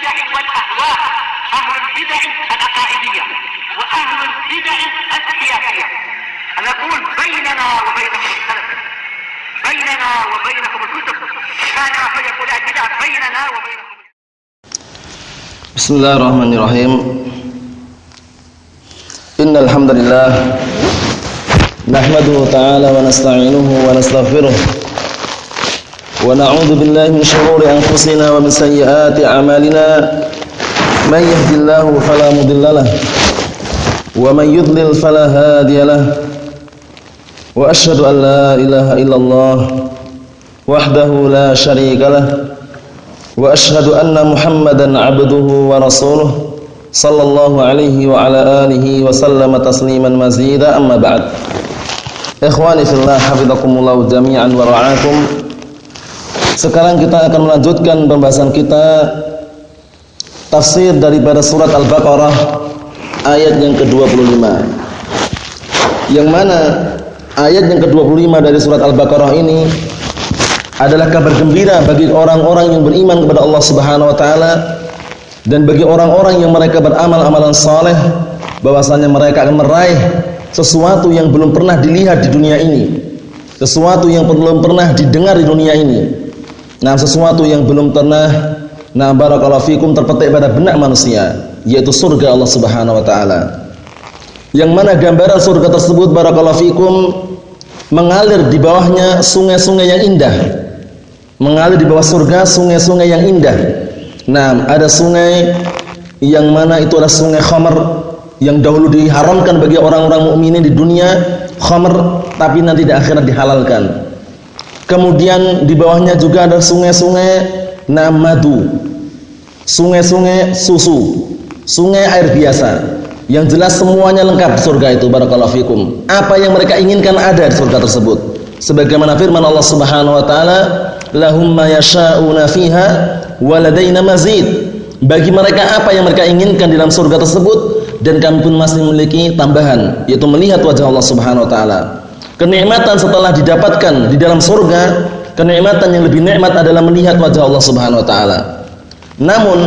البدع والأهواء، أهل البدع العقائدية وأهل البدع السياسية. نقول بيننا وبينكم السلف، بيننا وبينكم الكتب، كان فيقول البدع بيننا وبينكم. بسم الله الرحمن الرحيم. إن الحمد لله نحمده تعالى ونستعينه ونستغفره ونعوذ بالله من شرور أنفسنا ومن سيئات أعمالنا. من يهد الله فلا مضل له ومن يضلل فلا هادي له. وأشهد أن لا إله إلا الله وحده لا شريك له وأشهد أن محمدا عبده ورسوله صلى الله عليه وعلى آله وسلم تسليما مزيدا. أما بعد. Ikhwani fillah, hafizakumullah jami'an wa ra'akum. Sekarang kita akan melanjutkan pembahasan kita tafsir daripada surat Al-Baqarah ayat yang ke-25. Yang mana ayat yang ke-25 dari surat Al-Baqarah ini adalah kabar gembira bagi orang-orang yang beriman kepada Allah Subhanahu wa taala dan bagi orang-orang yang mereka beramal amalan saleh, bahwasanya mereka akan meraih sesuatu yang belum pernah dilihat di dunia ini, sesuatu yang belum pernah didengar di dunia ini. Nah, sesuatu yang belum pernah barakallahu fikum terpetik pada benak manusia, yaitu surga Allah Subhanahu wa taala. Yang mana gambaran surga tersebut barakallahu fikum mengalir di bawahnya sungai-sungai yang indah. Mengalir di bawah surga sungai-sungai yang indah. Nah, ada sungai yang mana itu adalah sungai khamr yang dahulu diharamkan bagi orang-orang mukminin di dunia, khamr, tapi nanti di akhirat dihalalkan. Kemudian di bawahnya juga ada sungai-sungai madu, sungai-sungai susu, sungai air biasa. Yang jelas semuanya lengkap di surga itu, barakallahu fikum. Apa yang mereka inginkan ada di surga tersebut. Sebagaimana firman Allah Subhanahu wa taala, lahum ma yasha'una fiha wa ladaina mazid. Bagi mereka apa yang mereka inginkan di dalam surga tersebut, dan kami pun masih memiliki tambahan, yaitu melihat wajah Allah Subhanahu wa taala. Kenikmatan setelah didapatkan di dalam surga, kenikmatan yang lebih nikmat adalah melihat wajah Allah Subhanahu wa taala. Namun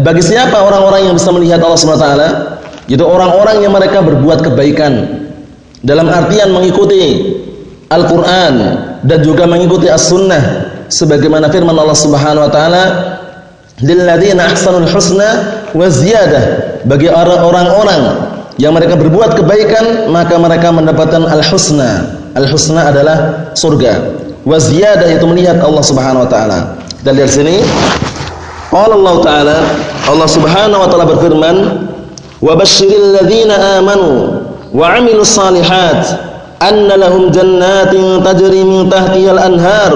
bagi siapa orang-orang yang bisa melihat Allah Subhanahu wa taala? Yaitu orang-orang yang mereka berbuat kebaikan dalam artian mengikuti Al-Qur'an dan juga mengikuti As-Sunnah, sebagaimana firman Allah Subhanahu wa taala, lilladzina ahsanul husna wa ziyadah. Bagi orang-orang yang mereka berbuat kebaikan, maka mereka mendapatkan al-husna. Al-husna adalah surga. Wa ziyadah itu melihat Allah Subhanahu wa taala. Kita lihat sini. Qala Allah taala, Allah Subhanahu wa taala berfirman, wa basyiril ladzina amanu wa 'amilus shalihat anna lahum jannatin tajri min tahtiha al-anhar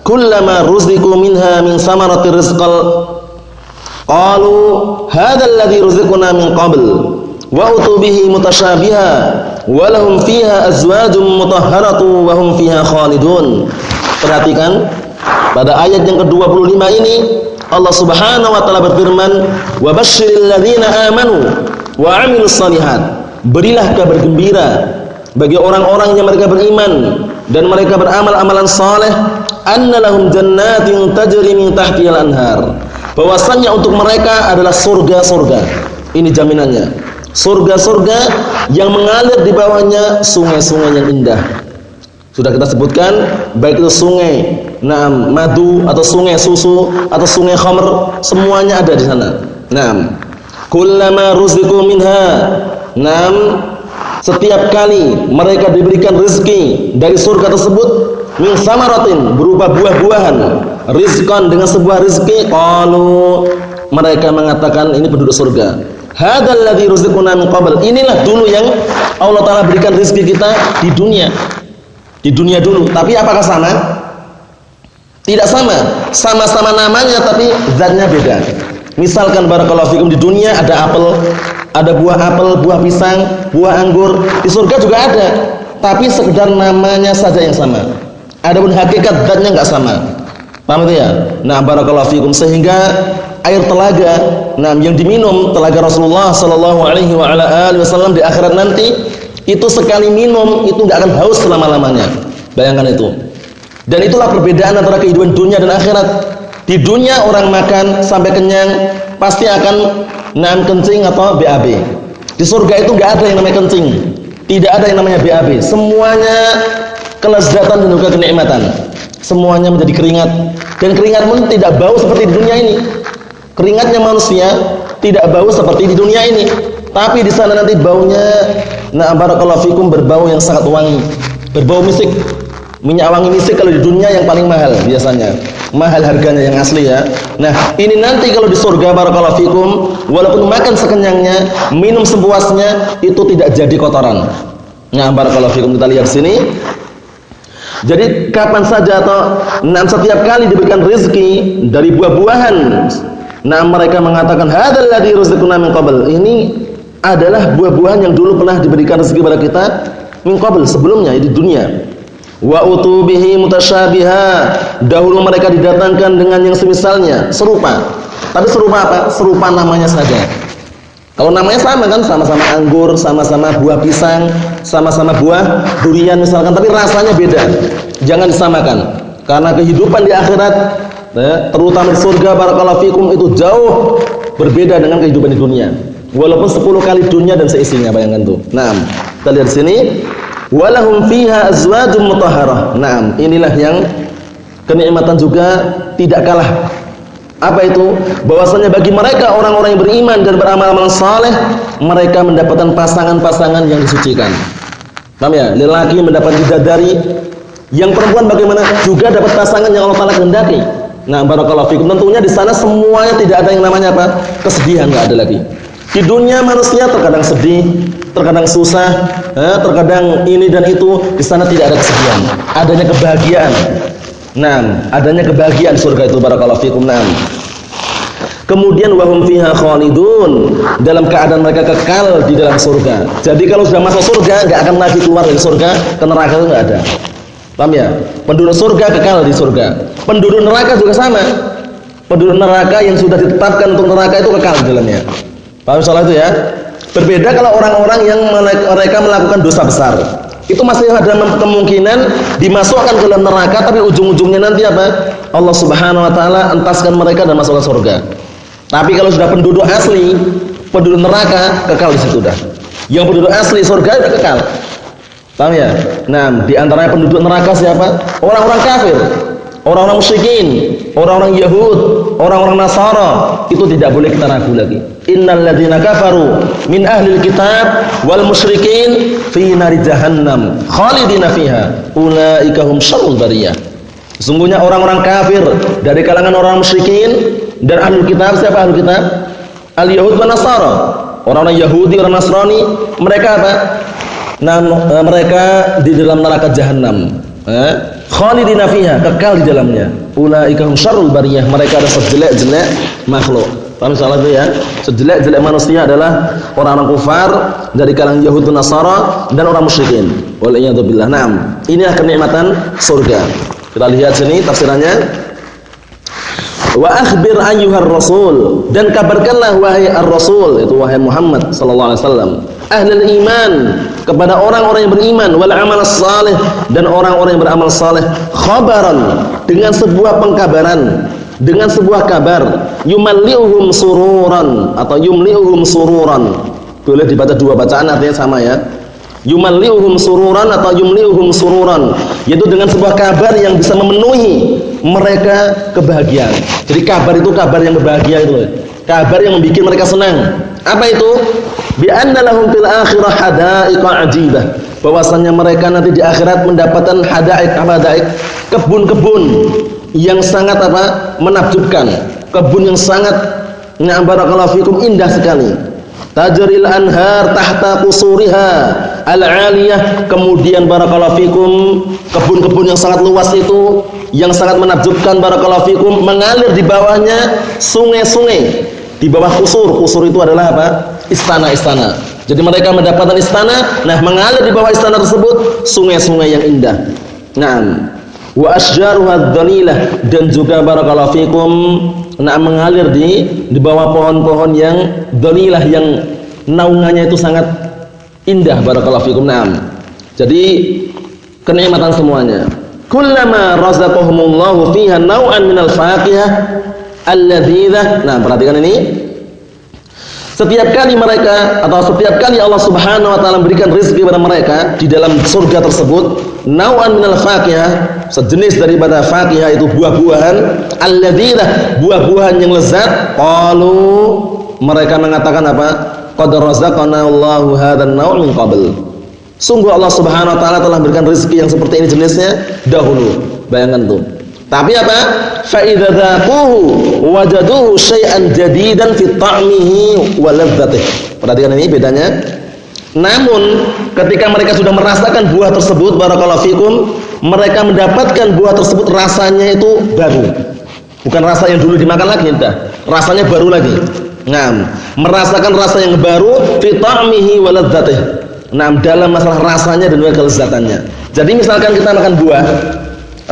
kullama ruziqu minha min samaratir rizqal qalu hadzal ladzi ruziqna min qabl wa utu bihi mutasyabiha wa lahum fiha azwajun mutahharatu wa hum fiha khalidun. Perhatikan pada ayat yang ke-25 ini Allah Subhanahu wa taala berfirman, wa basyiril ladzina amanu wa 'amilus shalihat. Berilah kabar gembira bagi orang-orang yang mereka beriman dan mereka beramal amalan saleh, anna lahum jannatin tajri min tahtiha al-anhar. Bahwasanya untuk mereka adalah surga-surga. Ini jaminannya. Surga-surga yang mengalir di bawahnya sungai-sungai yang indah. Sudah kita sebutkan, baik itu sungai madu atau sungai susu atau sungai khamr, semuanya ada di sana. Kullama ruziqu minha. Setiap kali mereka diberikan rezeki dari surga tersebut, min samaratin, berupa buah-buahan, rizqan, dengan sebuah rezeki, qalu, mereka mengatakan ini penduduk surga, hadzal ladzi ruziqna min qabl. Inilah dulu yang Allah taala berikan rezeki kita di dunia. Di dunia dulu, tapi apakah sama? Tidak sama. Sama-sama namanya tapi zatnya beda. Misalkan barakallahu fikum, di dunia ada apel, ada buah apel, buah pisang, buah anggur. Di surga juga ada, tapi sekedar namanya saja yang sama. Adapun hakikat zatnya enggak sama. Paham itu ya? Nah, barakallahu fikum, sehingga air telaga yang diminum, telaga Rasulullah sallallahu alaihi wa ala alihi wasallam di akhirat nanti, itu sekali minum itu enggak akan haus selama-lamanya. Bayangkan itu. Dan itulah perbedaan antara kehidupan dunia dan akhirat. Di dunia orang makan sampai kenyang pasti akan kencing atau BAB. Di surga itu enggak ada yang namanya kencing. Tidak ada yang namanya BAB. Semuanya kelezatan dan juga kenikmatan. Semuanya menjadi keringat. Dan keringat pun tidak bau seperti di dunia ini. Keringatnya manusia tidak bau seperti di dunia ini. Tapi di sana nanti baunya barakallahu fikum berbau yang sangat wangi. Berbau misik. Minyak wangi misik kalau di dunia yang paling mahal biasanya. Mahal harganya yang asli ya. Nah, ini nanti kalau di surga barakallahu fikum, walaupun makan sekenyangnya, minum sepuasnya, itu tidak jadi kotoran. Nah, barakallahu fikum, kita lihat sini. Jadi kapan saja atau setiap kali diberikan rezeki dari buah-buahan, mereka mengatakan hadzal ladzi rizqna min qabl. Ini adalah buah-buahan yang dulu pernah diberikan rezeki kepada kita min qabl, sebelumnya di dunia. Wa utubihi mutasyabiha, dahulu mereka didatangkan dengan yang semisalnya, serupa. Tapi serupa apa? Serupa namanya saja. Kalau namanya sama kan, sama-sama anggur, sama-sama buah pisang, sama-sama buah durian misalkan, tapi rasanya beda. Jangan disamakan. Karena kehidupan di akhirat, terutama di surga barakallahu fikum, itu jauh berbeda dengan kehidupan di dunia. Walaupun 10 kali dunia dan seisinya, bayangkan tuh. Nah, kita lihat sini. Walahum fiha azwajum mutahharah. Naam, inilah yang kenikmatan juga tidak kalah. Apa itu? Bahwasanya bagi mereka orang-orang yang beriman dan beramal-amal saleh, mereka mendapatkan pasangan-pasangan yang disucikan. Paham ya? Lelaki mendapat bidadari, yang perempuan bagaimana? Juga dapat pasangan yang Allah Taala kehendaki. Nah, barakallahu fikum. Tentunya di sana semuanya tidak ada yang namanya apa? Kesedihan, enggak ada lagi. Di dunia manusia terkadang sedih, terkadang susah, terkadang ini dan itu. Di sana tidak ada kesedihan, adanya kebahagiaan. Nah, adanya kebahagiaan surga itu barakallahu fikum. Nah, kemudian wahum fiha khalidun, dalam keadaan mereka kekal di dalam surga. Jadi kalau sudah masuk surga nggak akan lagi keluar dari surga, ke neraka itu nggak ada. Paham ya? Penduduk surga kekal di surga. Penduduk neraka juga sama. Penduduk neraka yang sudah ditetapkan untuk neraka itu kekal di dalamnya. Paham soal itu ya? Berbeda kalau orang-orang yang mereka melakukan dosa besar. Itu masih ada kemungkinan dimasukkan ke dalam neraka, tapi ujung-ujungnya nanti apa? Allah Subhanahu wa taala entaskan mereka dan masukkan surga. Tapi kalau sudah penduduk asli, penduduk neraka kekal di situ dah. Yang penduduk asli surga itu kekal. Paham ya? Nah, di antaranya penduduk neraka siapa? Orang-orang kafir, orang-orang musyrikin, orang-orang Yahud, orang-orang Nasara, itu tidak boleh kita ragu lagi. Innal ladzina kafaru min ahlil kitab wal musyrikin fi nari jahannam khalidina fiha ulaika hum syarrul bariyah. Sesungguhnya orang-orang kafir dari kalangan orang musyrikin dan ahlul kitab, siapa ahlul kitab? Al-Yahud wa Nasara. Orang-orang Yahudi, orang Nasrani, mereka apa? Nah, mereka di dalam neraka jahannam. Khalidina fiha, kekal di dalamnya. Ulaika hum syarrul bariyah, mereka adalah sejelek-jelek makhluk. Paham salah itu ya? Sejelek-jelek manusia adalah orang-orang kufar dari kalangan Yahudi dan Nasara dan orang musyrikin. Waliyadzubillah. Naam, inilah kenikmatan surga. Kita lihat sini tafsirannya. Wa akhbir ayyuhar rasul, dan kabarkanlah wahai ar-rasul, itu wahai Muhammad sallallahu alaihi wasallam, ahlul iman, kepada orang-orang yang beriman, wal amal salih, dan orang-orang yang beramal saleh, khabaran, dengan sebuah pengkabaran, dengan sebuah kabar, yumalli'uhum sururan atau yumli'uhum sururan. Boleh dibaca dua bacaan, artinya sama ya. Yumalli'uhum sururan atau yumli'uhum sururan, yaitu dengan sebuah kabar yang bisa memenuhi mereka kebahagiaan. Jadi kabar itu kabar yang berbahagia itu. Kabar yang membuat mereka senang. Apa itu? Bi anna lahum fil akhirah hadaiqa ajibah. Bahwasanya mereka nanti di akhirat mendapatkan hadaik, kebun-kebun yang sangat apa? Menakjubkan, kebun yang sangat barakallahu fikum indah sekali. Tajril anhar tahta qusuriha al-aliyah, kemudian barakallahu fikum kebun-kebun yang sangat luas itu, yang sangat menakjubkan barakallahu fikum, mengalir di bawahnya sungai-sungai. Di bawah kusur itu adalah apa? Istana-istana. Jadi mereka mendapatkan istana, nah mengalir di bawah istana tersebut sungai-sungai yang indah. Naam. Wa asjaruha dhalilah, dan juga barakallahu fikum mengalir di bawah pohon-pohon yang dhalilah, yang naungannya itu sangat indah barakallahu fikum. Naam. Jadi kenikmatan semuanya. kullama razaqahumullahu fiha naw'an minal faqihah alladzizah. Nah, perhatikan ini. Setiap kali mereka atau setiap kali Allah Subhanahu wa taala memberikan rezeki kepada mereka di dalam surga tersebut, nau'an minal faqihah, sejenis daripada faqihah itu buah-buahan, alladzizah, buah-buahan yang lezat, qalu, mereka mengatakan apa? Qad razaqana Allahu hadzal naw' min qabl. Sungguh Allah Subhanahu wa taala telah memberikan rezeki yang seperti ini jenisnya dahulu. Bayangkan tuh. Tapi apa? Fa idza dzaquhu wajaduhu syai'an jadidan fi ta'mihi wa ladzatihi. Perhatikan ini bedanya. Namun ketika mereka sudah merasakan buah tersebut, barakallahu fikum, mereka mendapatkan buah tersebut rasanya itu baru. Bukan rasa yang dulu dimakan lagi, entah. Rasanya baru lagi. Naam, merasakan rasa yang baru fi ta'mihi wa ladzatihi. Naam, dalam masalah rasanya dan juga kelezatannya. Jadi misalkan kita makan buah,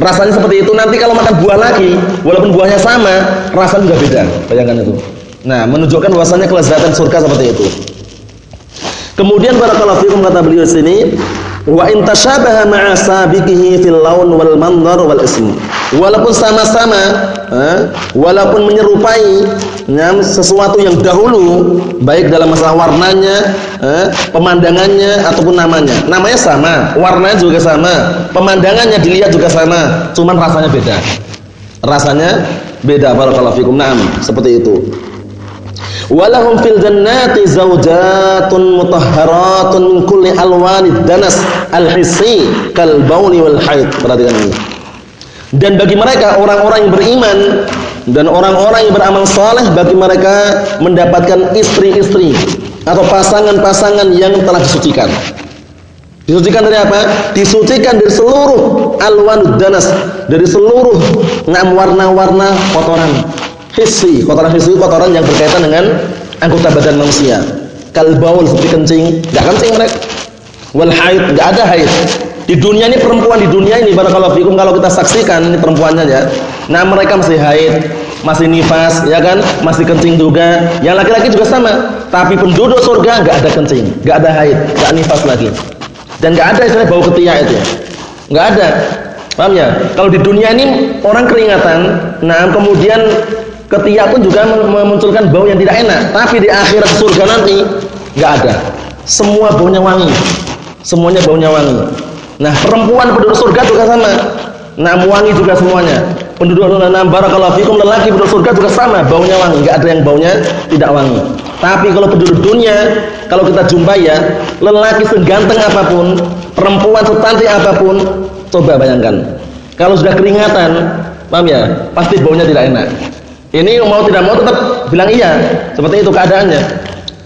rasanya seperti itu, nanti kalau makan buah lagi, walaupun buahnya sama, rasanya juga beda. Bayangkan itu. Nah, menunjukkan bahwasanya kelezatan surga seperti itu. Kemudian barakallahu fikum kata beliau di sini, wa in tashabaha ma'a sabiqihi fil laun wal mandhar wal ism. Walaupun sama-sama, walaupun menyerupai sesuatu yang dahulu, baik dalam masalah warnanya, pemandangannya ataupun namanya. Namanya sama, warnanya juga sama, pemandangannya dilihat juga sama, cuman rasanya beda. Rasanya beda, barakallahu fikum. Naam, seperti itu. Walahum fil jannati zawjatun mutahharatun min kulli alwanid danas al-hissi kal bauli wal haid. Perhatikan ini. Dan bagi mereka orang-orang yang beriman dan orang-orang yang beramal saleh, bagi mereka mendapatkan istri-istri atau pasangan-pasangan yang telah disucikan. Disucikan dari apa? Disucikan dari seluruh alwanud danas, dari seluruh warna-warna kotoran. Hissi, kotoran hissi, kotoran yang berkaitan dengan anggota badan manusia. Kalbaul, seperti kencing, enggak kencing mereka. Wal haid, enggak ada haid. Di dunia ini, perempuan di dunia ini, barakallahu fikum, kalau kita saksikan ini perempuannya ya. Nah, mereka masih haid, masih nifas, ya kan? Masih kencing juga. Yang laki-laki juga sama. Tapi penduduk surga enggak ada kencing, enggak ada haid, enggak nifas lagi. Dan enggak ada istilah bau ketiak itu ya. Enggak ada. Paham ya? Kalau di dunia ini orang keringatan, nah kemudian ketiak pun juga memunculkan bau yang tidak enak. Tapi di akhirat surga nanti enggak ada. Semua baunya wangi. Semuanya baunya wangi. Nah, perempuan penduduk surga juga sama. Nah, wangi juga semuanya. Penduduk barakallahu fikum, lelaki penduduk surga juga sama, baunya wangi, enggak ada yang baunya tidak wangi. Tapi kalau penduduk dunia, kalau kita jumpai ya, lelaki seganteng apapun, perempuan secantik apapun, coba bayangkan. Kalau sudah keringatan, paham ya? Pasti baunya tidak enak. Ini mau tidak mau tetap bilang iya. Seperti itu keadaannya.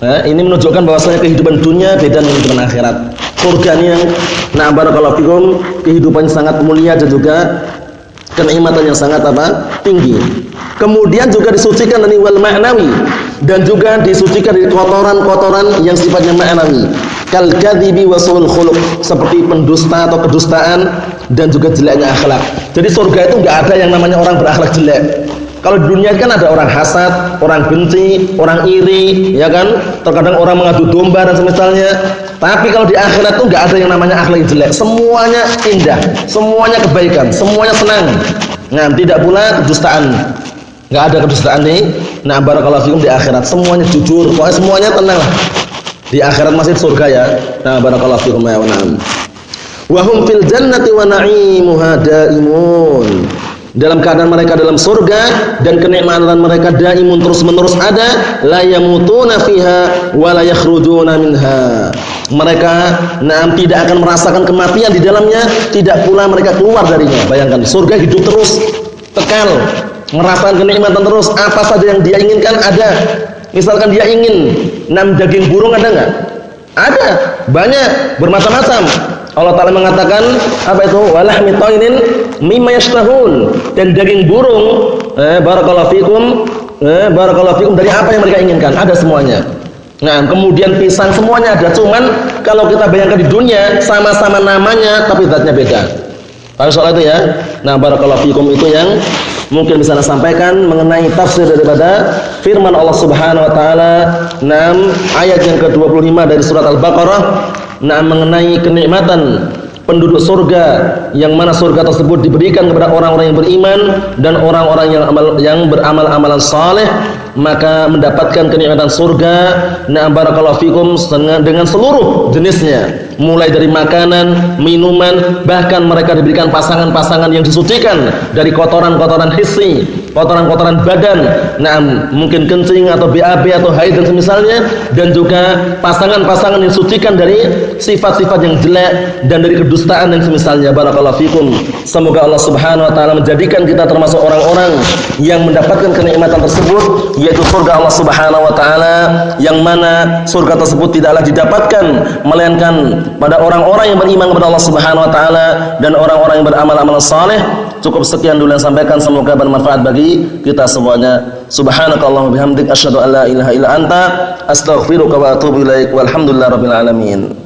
Nah, ini menunjukkan bahwasanya kehidupan dunia beda dengan kehidupan akhirat. Surga ini yang barakallahu fikum, kehidupannya sangat mulia dan juga kenikmatan yang sangat tinggi. Kemudian juga disucikan dari wal ma'nawi, dan juga disucikan dari kotoran-kotoran yang sifatnya ma'nawi. Kal kadzibi wa su'ul khuluq, seperti pendusta atau kedustaan dan juga jeleknya akhlak. Jadi surga itu enggak ada yang namanya orang berakhlak jelek. Kalau di dunia kan ada orang hasad, orang benci, orang iri, ya kan? Terkadang orang mengadu domba dan semisalnya. Tapi kalau di akhirat itu enggak ada yang namanya akhlak jelek. Semuanya indah, semuanya kebaikan, semuanya senang. Nah, tidak pula kedustaan. Enggak ada kedustaan nih. Nah, barakallahu fikum di akhirat semuanya jujur, pokoknya semuanya tenang lah. Di akhirat masih surga ya. Nah, barakallahu fikum ya wa na'am. Wa hum fil jannati wa na'imuha daimun. Dalam keadaan mereka dalam surga dan kenikmatan mereka daimun terus-menerus ada, la yamutuna fiha wa la yakhrujuna minha. Mereka tidak akan merasakan kematian di dalamnya, tidak pula mereka keluar darinya. Bayangkan, surga hidup terus, kekal, merasakan kenikmatan terus, apa saja yang dia inginkan ada. Misalkan dia ingin daging burung, ada enggak? Ada, banyak, bermacam-macam. Allah Ta'ala mengatakan apa itu? Walahmi tayrin mimma yashtahun, dan daging burung barakallahu fikum dari apa yang mereka inginkan, ada semuanya. Nah, kemudian pisang, semuanya ada. Cuman kalau kita bayangkan di dunia sama-sama namanya tapi zatnya beda. Kalau soal itu ya. Nah, barakallahu fikum, itu yang mungkin bisa saya sampaikan mengenai tafsir daripada firman Allah Subhanahu wa taala, ayat yang ke-25 dari surat Al-Baqarah, mengenai kenikmatan penduduk surga, yang mana surga tersebut diberikan kepada orang-orang yang beriman dan orang-orang yang beramal amalan saleh, maka mendapatkan kenikmatan surga. Na'am barakallahu fikum, dengan seluruh jenisnya, mulai dari makanan, minuman, bahkan mereka diberikan pasangan-pasangan yang disucikan dari kotoran-kotoran hissi, kotoran-kotoran badan, mungkin kencing atau BAB atau haid dan semisalnya, dan juga pasangan-pasangan yang disucikan dari sifat-sifat yang jelek dan dari kedustaan dan semisalnya. Barakallahu fikum. Semoga Allah Subhanahu wa taala menjadikan kita termasuk orang-orang yang mendapatkan kenikmatan tersebut, yaitu surga Allah Subhanahu wa taala, yang mana surga tersebut tidaklah didapatkan melainkan pada orang-orang yang beriman kepada Allah Subhanahu wa taala dan orang-orang yang beramal amalan saleh. Cukup sekian dulu yang sampaikan, semoga bermanfaat bagi kita semuanya. Subhanakallahumma bihamdik asyhadu an la ilaha illa anta astaghfiruka wa atubu ilaik. Walhamdulillahirabbil alamin.